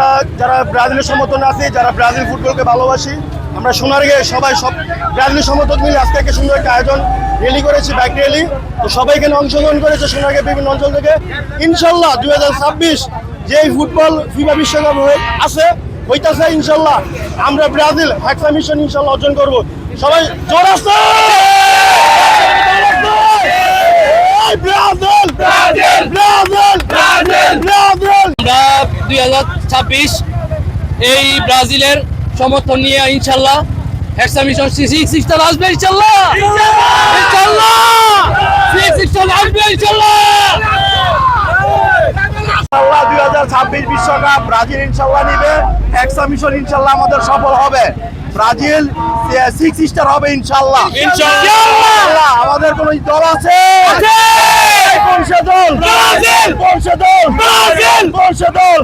আমরা যারা ব্রাজিলের সমর্থনে আছি, যারা ব্রাজিল ফুটবলকে ভালোবাসি, আমরা সোনারগাঁয়ে সবাই সব ব্রাজিলের সমর্থক মিলে আজকে একটা সুন্দর একটা আয়োজন র্যালি করেছি, বাইক র্যালি। তো সবাই এখানে অংশগ্রহণ করেছে সোনারগাঁয়ের বিভিন্ন অঞ্চল থেকে। ইনশাল্লাহ 2026 যেই ফুটবল ফিফা বিশ্বকাপ আছে হইতাছে, ইনশাল্লাহ আমরা ব্রাজিল হেক্সা মিশন ইনশাল্লাহ অর্জন করব। সবাই জোর আছে। Brazil Brazil Brazil Brazil Brazil. আমরা 2026 এই ব্রাজিলের সমর্থন নিয়ে ইনশাল্লাহ হেক্সা মিশন সিক্সটা আসবে ইনশাল্লাহ, ইনশাল্লাহ সিক্সটা আসবে ইনশাল্লাহ। 2026 বিশ্বকাপ ব্রাজিল ইনশাল্লাহ নিবে, হেক্সা মিশন ইনশাল্লাহ আমাদের সফল হবে, ব্রাজিল 6 স্টার হবে ইনশাল্লাহ। ইনশাল্লাহ আমাদের কোন দল আছে? কোন দল? ব্রাজিল। কোন দল? ব্রাজিল। কোন দল?